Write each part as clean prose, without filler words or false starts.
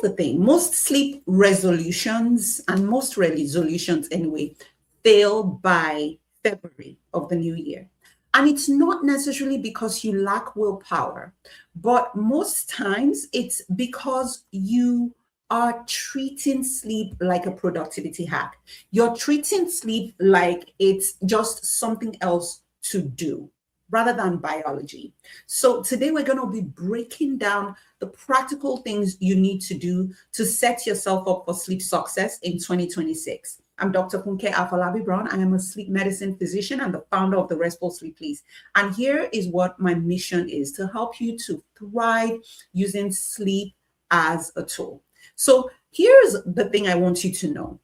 the thing. Most sleep resolutions, and most resolutions anyway, fail by February of the new year. And it's not necessarily because you lack willpower, but most times it's because you are treating sleep like a productivity hack. You're treating sleep like it's just something else to do rather than biology. So today we're going to be breaking down the practical things you need to do to set yourself up for sleep success in 2026. I'm Dr. Funke Afolabi-Brown. I am a sleep medicine physician and the founder of the Restful Sleep Place. And here is what my mission is: to help you to thrive using sleep as a tool. So here's the thing I want you to know.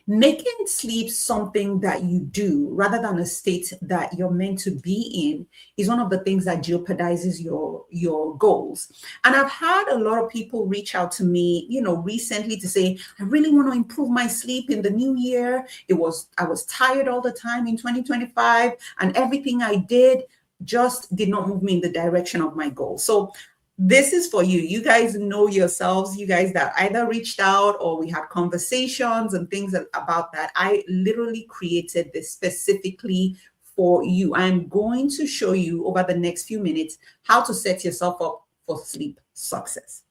Making sleep something that you do rather than a state that you're meant to be in is one of the things that jeopardizes your goals. And I've had a lot of people reach out to me, recently to say, I really want to improve my sleep in the new year. I was tired all the time in 2025, and everything I did just did not move me in the direction of my goal. So this is for you. You guys know yourselves, you guys that either reached out or we had conversations and things about that. I literally created this specifically for you. I'm going to show you over the next few minutes how to set yourself up for sleep success.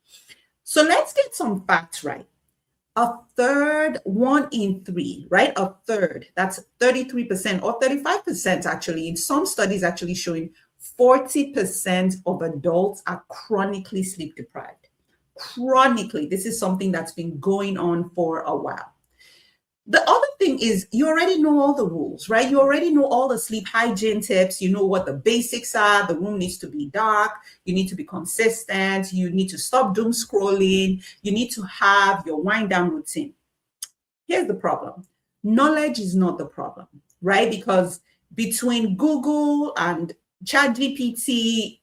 So let's get some facts right. A third, 1 in 3, right? A third, that's 33% or 35% actually. In some studies actually showing 40% of adults are chronically sleep deprived. Chronically, this is something that's been going on for a while. The other thing is you already know all the rules, right? You already know all the sleep hygiene tips. You know what the basics are. The room needs to be dark. You need to be consistent. You need to stop doom scrolling. You need to have your wind down routine. Here's the problem. Knowledge is not the problem, right? Because between Google and ChatGPT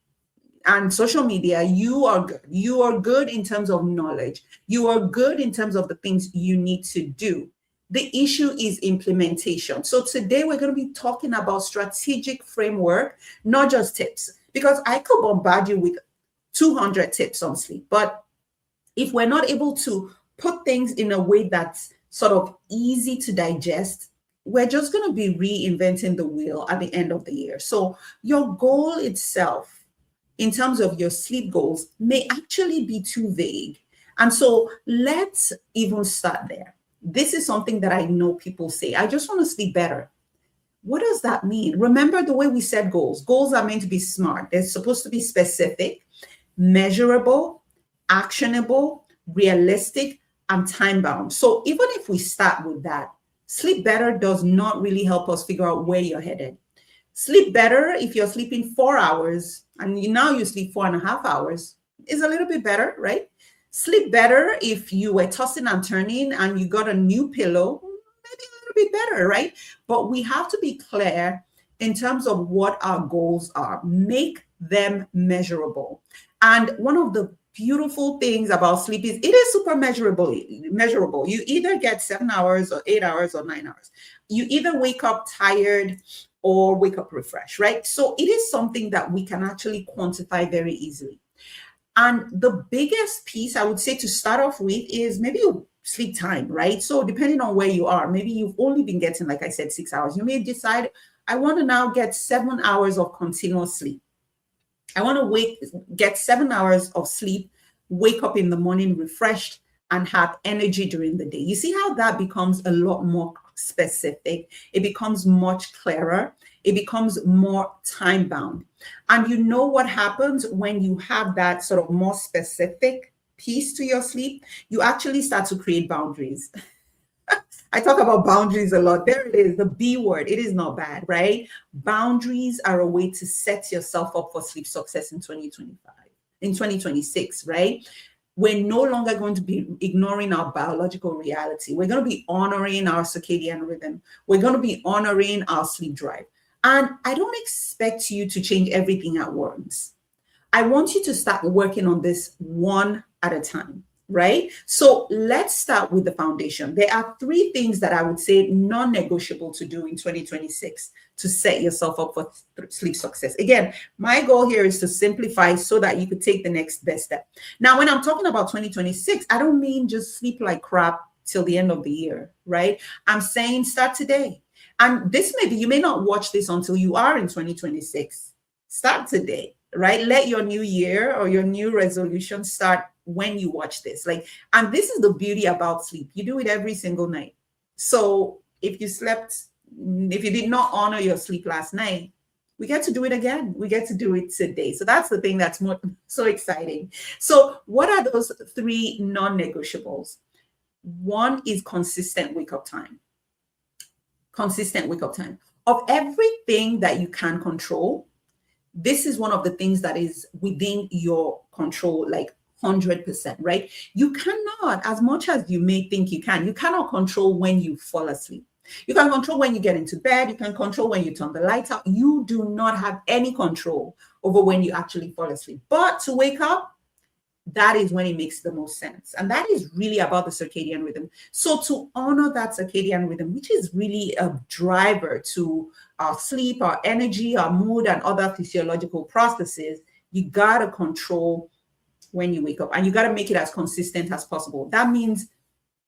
and social media, you are good. You are good in terms of knowledge. You are good in terms of the things you need to do. The issue is implementation. So today we're going to be talking about strategic framework, not just tips, because I could bombard you with 200 tips on sleep. But if we're not able to put things in a way that's sort of easy to digest, we're just going to be reinventing the wheel at the end of the year. So your goal itself, in terms of your sleep goals, may actually be too vague. And so let's even start there. This is something that I know people say, I just want to sleep better. What does that mean? Remember the way we set goals. Goals are meant to be smart. They're supposed to be specific, measurable, actionable, realistic, and time-bound. So even if we start with that, sleep better does not really help us figure out where you're headed. Sleep better if you're sleeping 4 hours and now you sleep 4.5 hours is a little bit better, right? Sleep better if you were tossing and turning and you got a new pillow, maybe a little bit better, right? But we have to be clear in terms of what our goals are. Make them measurable. And one of the beautiful things about sleep is it is super measurable. You either get 7 hours or 8 hours or 9 hours. You either wake up tired or wake up refreshed, right? So it is something that we can actually quantify very easily. And the biggest piece I would say to start off with is maybe your sleep time, right? So depending on where you are, maybe you've only been getting, like I said, 6 hours. You may decide, I want to now get 7 hours of continuous sleep. I want to get 7 hours of sleep, wake up in the morning refreshed, and have energy during the day. You see how that becomes a lot more specific. It becomes much clearer. It becomes more time bound. And you know what happens when you have that sort of more specific piece to your sleep? You actually start to create boundaries. I talk about boundaries a lot. There it is, the B word. It is not bad, right? Boundaries are a way to set yourself up for sleep success in 2026, right? We're no longer going to be ignoring our biological reality. We're going to be honoring our circadian rhythm. We're going to be honoring our sleep drive. And I don't expect you to change everything at once. I want you to start working on this one at a time. right? So let's start with the foundation. There are three things that I would say non-negotiable to do in 2026 to set yourself up for sleep success. Again, my goal here is to simplify so that you could take the next best step. Now, when I'm talking about 2026, I don't mean just sleep like crap till the end of the year, right? I'm saying start today. And this may be, you may not watch this until you are in 2026. Start today, right? Let your new year or your new resolution start when you watch this. Like, and this is the beauty about sleep. You do it every single night. So if you did not honor your sleep last night, we get to do it again. We get to do it today. So that's the thing that's so exciting. So what are those three non-negotiables? One is consistent wake-up time. Consistent wake-up time. Of everything that you can control, this is one of the things that is within your control, like 100%, right? You cannot, as much as you may think you cannot control when you fall asleep. You can control when you get into bed. You can control when you turn the lights out. You do not have any control over when you actually fall asleep. But to wake up, that is when it makes the most sense. And that is really about the circadian rhythm. So to honor that circadian rhythm, which is really a driver to our sleep, our energy, our mood, and other physiological processes, you got to control when you wake up, and you got to make it as consistent as possible. That means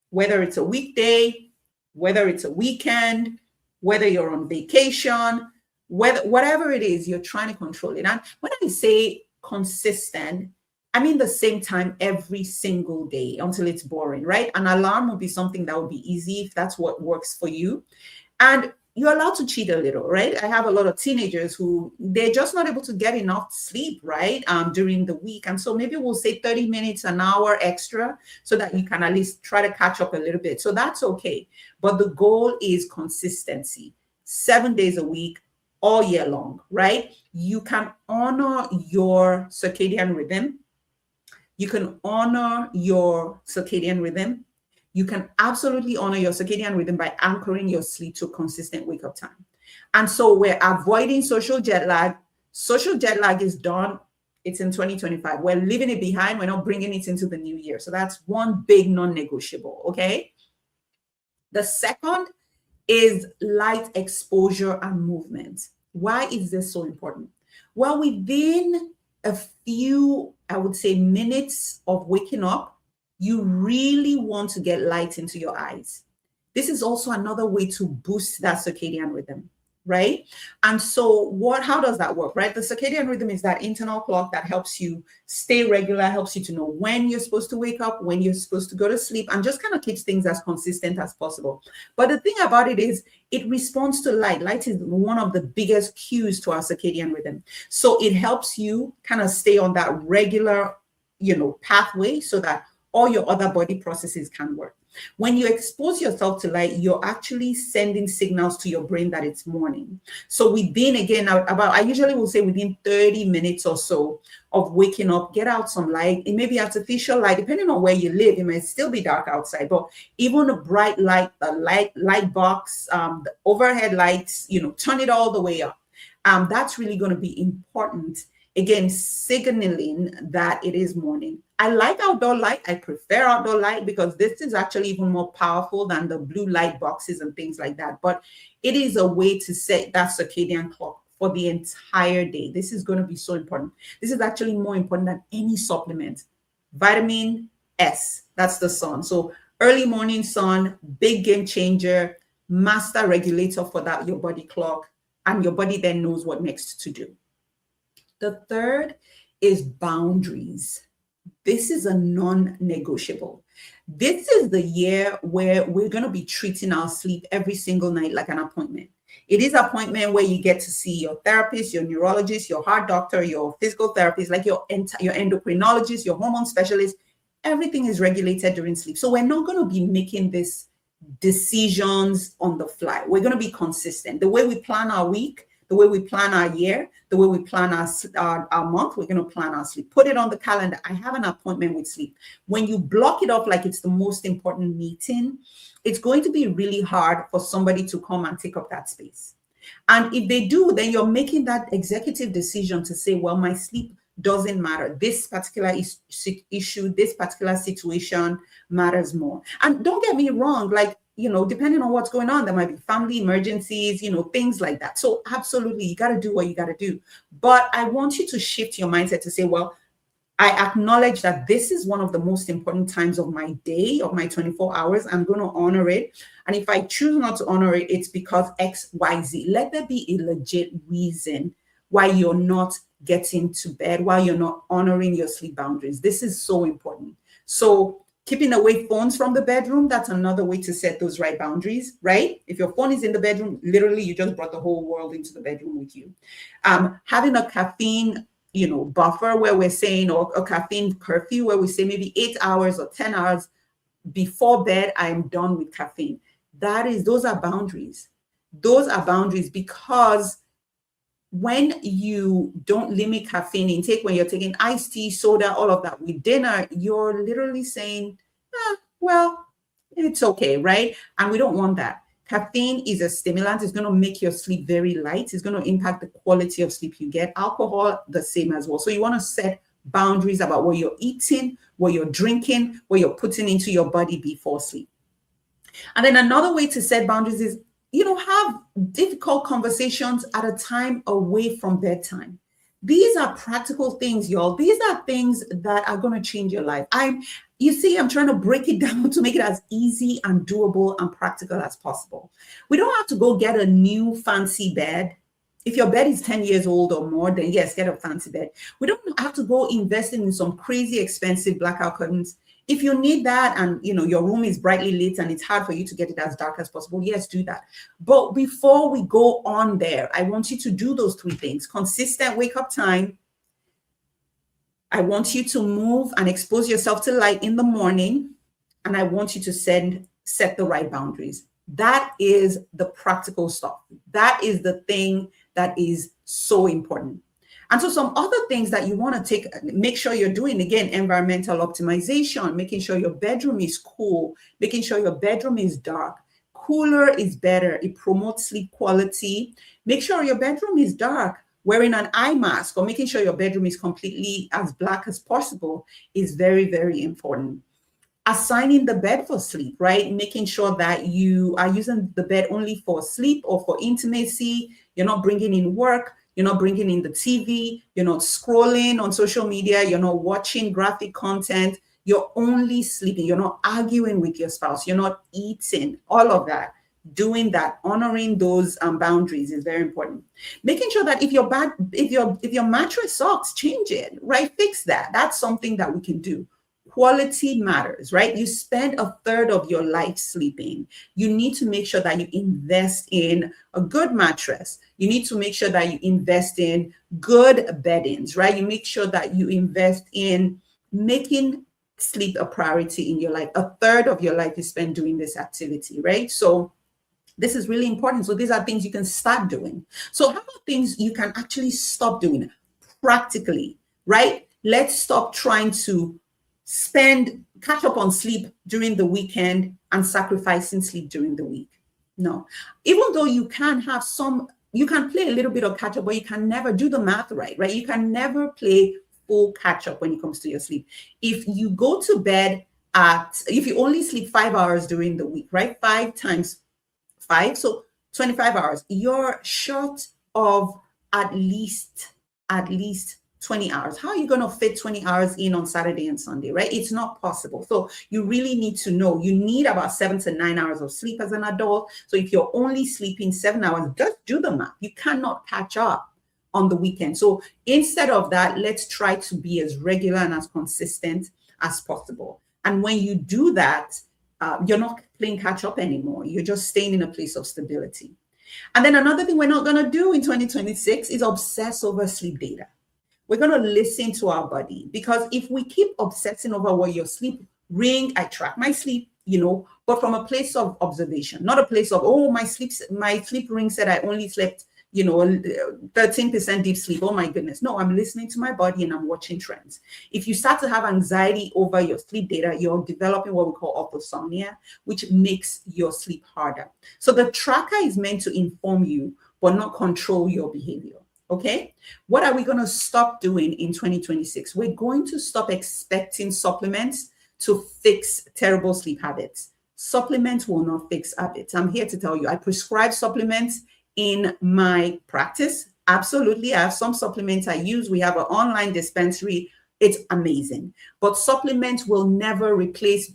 whether it's a weekday, whether it's a weekend, whether you're on vacation, whatever it is, you're trying to control it. And when I say consistent, I mean the same time every single day until it's boring, right? An alarm will be something that will be easy if that's what works for you. And you're allowed to cheat a little, right? I have a lot of teenagers who they're just not able to get enough sleep, right? During the week. And so maybe we'll say 30 minutes, an hour extra so that you can at least try to catch up a little bit. So that's okay. But the goal is consistency, 7 days a week, all year long, right? You can honor your circadian rhythm. You can honor your circadian rhythm. You can absolutely honor your circadian rhythm by anchoring your sleep to consistent wake-up time. And so we're avoiding social jet lag. Social jet lag is done. It's in 2025. We're leaving it behind. We're not bringing it into the new year. So that's one big non-negotiable, okay? The second is light exposure and movement. Why is this so important? Well, within a few, I would say, minutes of waking up, you really want to get light into your eyes. This is also another way to boost that circadian rhythm, right? And so how does that work, right? The circadian rhythm is that internal clock that helps you stay regular, helps you to know when you're supposed to wake up, when you're supposed to go to sleep, and just kind of keeps things as consistent as possible. But the thing about it is it responds to light. Light is one of the biggest cues to our circadian rhythm. So it helps you kind of stay on that regular, pathway so that all your other body processes can work. When you expose yourself to light, you're actually sending signals to your brain that it's morning. So I usually will say within 30 minutes or so of waking up, get out some light. It may be artificial light, depending on where you live. It may still be dark outside, but even a bright light, light box, the overhead lights, turn it all the way up. That's really going to be important. Again, signaling that it is morning. I like outdoor light. I prefer outdoor light because this is actually even more powerful than the blue light boxes and things like that. But it is a way to set that circadian clock for the entire day. This is going to be so important. This is actually more important than any supplement. Vitamin S, that's the sun. So early morning sun, big game changer, master regulator for that, your body clock, and your body then knows what next to do. The third is boundaries. This is a non-negotiable. This is the year where we're going to be treating our sleep every single night like an appointment. It is an appointment where you get to see your therapist, your neurologist, your heart doctor, your physical therapist, like your endocrinologist, your hormone specialist. Everything is regulated during sleep. So we're not going to be making these decisions on the fly. We're going to be consistent. The way we plan our week, the way we plan our year, the way we plan our month, we're going to plan our sleep. Put it on the calendar. I have an appointment with sleep. When you block it off like it's the most important meeting, it's going to be really hard for somebody to come and take up that space. And if they do, then you're making that executive decision to say, well, my sleep doesn't matter. This particular issue, this particular situation matters more. And don't get me wrong, like, depending on what's going on, there might be family emergencies, things like that. So absolutely, you got to do what you got to do. But I want you to shift your mindset to say, well, I acknowledge that this is one of the most important times of my day, of my 24 hours. I'm going to honor it. And if I choose not to honor it, it's because X, Y, Z. Let there be a legit reason why you're not getting to bed, why you're not honoring your sleep boundaries. This is so important. So keeping away phones from the bedroom, that's another way to set those right boundaries, right? If your phone is in the bedroom, literally you just brought the whole world into the bedroom with you. Having a caffeine buffer where we're saying, or a caffeine curfew where we say maybe 8 hours or 10 hours before bed, I'm done with caffeine. Those are boundaries. Those are boundaries, because when you don't limit caffeine intake, when you're taking iced tea, soda, all of that with dinner, you're literally saying, well, it's okay, right? And we don't want that. Caffeine is a stimulant. It's going to make your sleep very light. It's going to impact the quality of sleep you get. Alcohol, the same as well. So you want to set boundaries about what you're eating, what you're drinking, what you're putting into your body before sleep. And then another way to set boundaries is, have difficult conversations at a time away from bedtime. These are practical things, y'all. These are things that are going to change your life. I'm trying to break it down to make it as easy and doable and practical as possible. We don't have to go get a new fancy bed. If your bed is 10 years old or more, then yes, get a fancy bed. We don't have to go invest in some crazy expensive blackout curtains. If you need that and your room is brightly lit and it's hard for you to get it as dark as possible, yes, do that. But before we go on there, I want you to do those 3 things. Consistent wake up time. I want you to move and expose yourself to light in the morning. And I want you to set the right boundaries. That is the practical stuff. That is the thing that is so important. And so some other things that you want to make sure you're doing, again, environmental optimization, making sure your bedroom is cool, making sure your bedroom is dark. Cooler is better. It promotes sleep quality. Make sure your bedroom is dark. Wearing an eye mask or making sure your bedroom is completely as black as possible is very, very important. Assigning the bed for sleep, right? Making sure that you are using the bed only for sleep or for intimacy. You're not bringing in work. You're not bringing in the TV. You're not scrolling on social media. You're not watching graphic content. You're only sleeping. You're not arguing with your spouse. You're not eating. All of that. Doing that, honoring those boundaries is very important. Making sure that if your mattress sucks, change it, right? Fix that. That's something that we can do. Quality matters, right? You spend a third of your life sleeping. You need to make sure that you invest in a good mattress. You need to make sure that you invest in good beddings, right? You make sure that you invest in making sleep a priority in your life. A third of your life is spent doing this activity, right? So this is really important. So these are things you can start doing. So how about things you can actually stop doing practically, right? Let's stop trying to catch up on sleep during the weekend and sacrificing sleep during the week. No, even though you can play a little bit of catch up, but you can never do the math right? You can never play full catch up when it comes to your sleep. If you go to bed if you only sleep 5 hours during the week, right? 5 times 5, so 25 hours, you're short of at least 20 hours. How are you going to fit 20 hours in on Saturday and Sunday, right? It's not possible. So you really need to know you need about 7 to 9 hours of sleep as an adult. So if you're only sleeping 7 hours, just do the math. You cannot catch up on the weekend. So instead of that, let's try to be as regular and as consistent as possible. And when you do that, you're not playing catch up anymore. You're just staying in a place of stability. And then another thing we're not going to do in 2026 is obsess over sleep data. We're going to listen to our body, because if we keep obsessing over what your sleep ring, I track my sleep, but from a place of observation, not a place of, oh, my sleep ring said I only slept, 13% deep sleep. Oh my goodness. No, I'm listening to my body and I'm watching trends. If you start to have anxiety over your sleep data, you're developing what we call orthosomnia, which makes your sleep harder. So the tracker is meant to inform you, but not control your behavior. Okay. What are we going to stop doing in 2026? We're going to stop expecting supplements to fix terrible sleep habits. Supplements will not fix habits. I'm here to tell you, I prescribe supplements in my practice. Absolutely. I have some supplements I use. We have an online dispensary. It's amazing. But supplements will never replace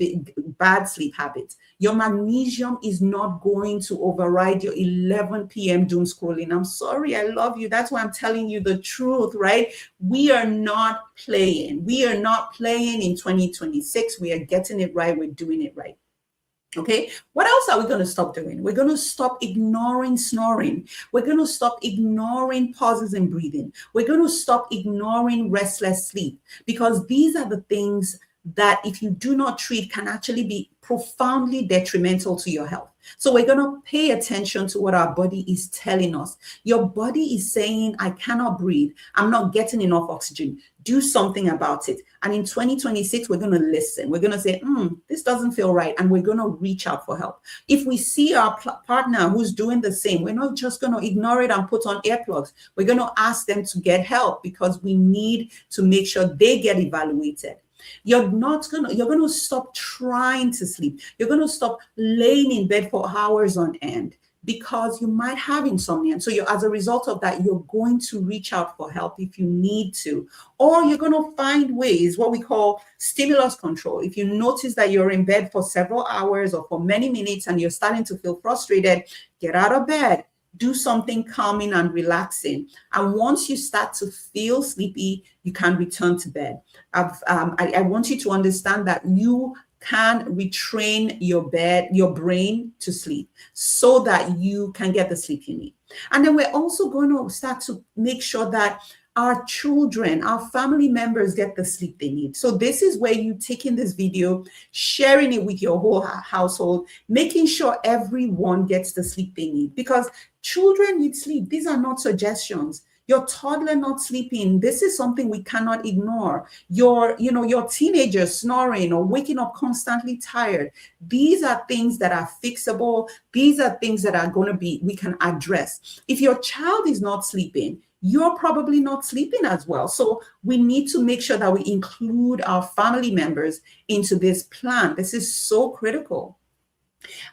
bad sleep habits. Your magnesium is not going to override your 11 p.m. doom scrolling. I'm sorry, I love you. That's why I'm telling you the truth, right? We are not playing. We are not playing in 2026. We are getting it right. We're doing it right. Okay, what else are we going to stop doing? We're going to stop ignoring snoring. We're going to stop ignoring pauses in breathing. We're going to stop ignoring restless sleep, because these are the things that, if you do not treat, can actually be profoundly detrimental to your health. So we're going to pay attention to what our body is telling us. Your body is saying, I cannot breathe. I'm not getting enough oxygen. Do something about it. And in 2026, we're going to listen. We're going to say, this doesn't feel right. And we're going to reach out for help. If we see our partner who's doing the same, we're not just going to ignore it and put on earplugs. We're going to ask them to get help, because we need to make sure they get evaluated. You're going to stop trying to sleep. You're going to stop laying in bed for hours on end, because you might have insomnia. And so as a result of that, you're going to reach out for help if you need to, or you're going to find ways, what we call stimulus control. If you notice that you're in bed for several hours or for many minutes and you're starting to feel frustrated, get out of bed. Do something calming and relaxing. And once you start to feel sleepy, you can return to bed. I want you to understand that you can retrain your brain to sleep, so that you can get the sleep you need. And then we're also going to start to make sure that our children, our family members get the sleep they need. So this is where you taking this video, sharing it with your whole household, making sure everyone gets the sleep they need, because children need sleep. These are not suggestions. Your toddler not sleeping, this is something we cannot ignore. Your teenager snoring or waking up constantly tired. These are things that are fixable. These are things that are going to we can address. If your child is not sleeping, you're probably not sleeping as well. So we need to make sure that we include our family members into this plan. This is so critical.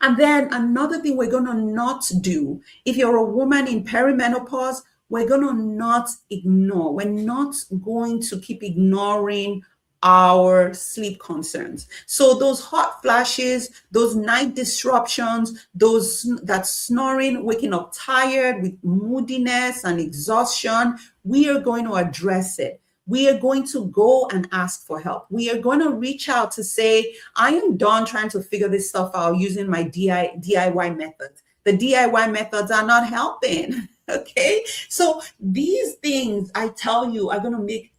And then another thing we're going to not do, if you're a woman in perimenopause, we're going to not ignore. We're not going to keep ignoring our sleep concerns. So those hot flashes, those night disruptions, that snoring, waking up tired with moodiness and exhaustion, we are going to address it. We are going to go and ask for help. We are going to reach out to say, I am done trying to figure this stuff out using my DIY methods. The DIY methods are not helping. Okay. So these things, I tell you, are going to make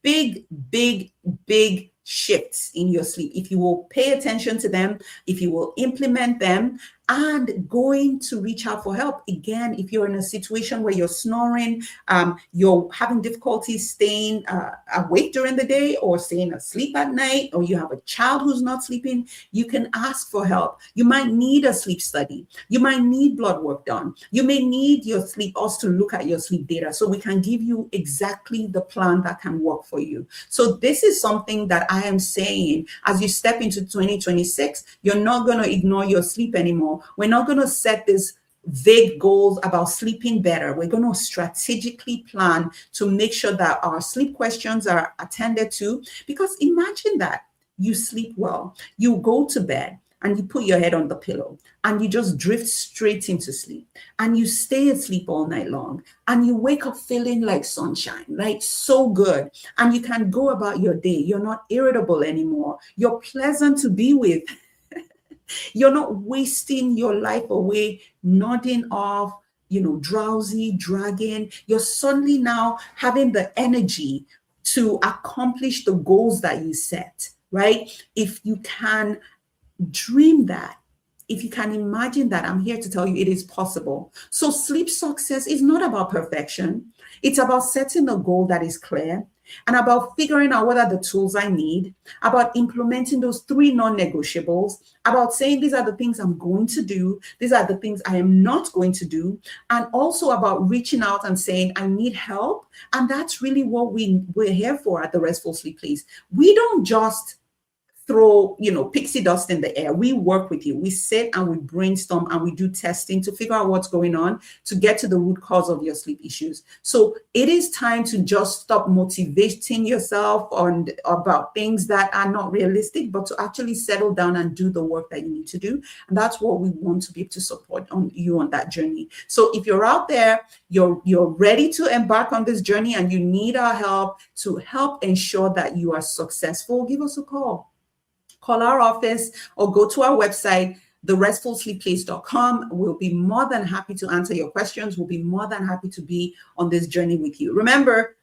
big shifts in your sleep if you will pay attention to them, if you will implement them, and going to reach out for help. Again, if you're in a situation where you're snoring, you're having difficulty staying awake during the day or staying asleep at night, or you have a child who's not sleeping, you can ask for help. You might need a sleep study. You might need blood work done. You may need us to look at your sleep data so we can give you exactly the plan that can work for you. So this is something that I am saying, as you step into 2026, you're not going to ignore your sleep anymore. We're not going to set these vague goals about sleeping better. We're going to strategically plan to make sure that our sleep questions are attended to. Because imagine that you sleep well, you go to bed and you put your head on the pillow and you just drift straight into sleep and you stay asleep all night long and you wake up feeling like sunshine, right? So good. And you can go about your day. You're not irritable anymore. You're pleasant to be with. You're not wasting your life away, nodding off, drowsy, dragging. You're suddenly now having the energy to accomplish the goals that you set, right? If you can dream that, if you can imagine that, I'm here to tell you it is possible. So sleep success is not about perfection. It's about setting a goal that is clear and about figuring out what are the tools I need, about implementing those three non-negotiables, about saying these are the things I'm going to do, these are the things I am not going to do, and also about reaching out and saying, I need help. And that's really what we're here for at the Restful Sleep Place. We don't just throw, pixie dust in the air. We work with you. We sit and we brainstorm and we do testing to figure out what's going on to get to the root cause of your sleep issues. So it is time to just stop motivating yourself about things that are not realistic, but to actually settle down and do the work that you need to do. And that's what we want to be able to support you on that journey. So if you're out there, you're ready to embark on this journey and you need our help to help ensure that you are successful, give us a call. Call our office or go to our website, therestfulsleepplace.com. We'll be more than happy to answer your questions. We'll be more than happy to be on this journey with you. Remember,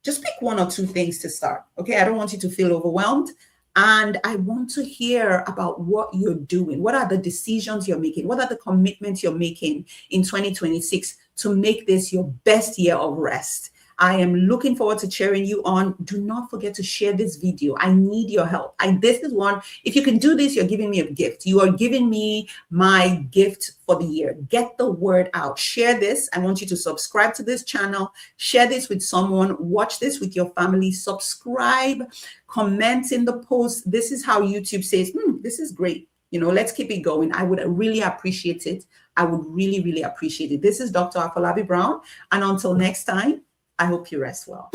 just pick one or two things to start. Okay, I don't want you to feel overwhelmed. And I want to hear about what you're doing. What are the decisions you're making? What are the commitments you're making in 2026 to make this your best year of rest? I am looking forward to cheering you on. Do not forget to share this video. I need your help. This is one. If you can do this, you're giving me a gift. You are giving me my gift for the year. Get the word out. Share this. I want you to subscribe to this channel. Share this with someone. Watch this with your family. Subscribe. Comment in the post. This is how YouTube says, this is great. Let's keep it going. I would really appreciate it. I would really, really appreciate it. This is Dr. Afolabi-Brown. And until next time, I hope you rest well.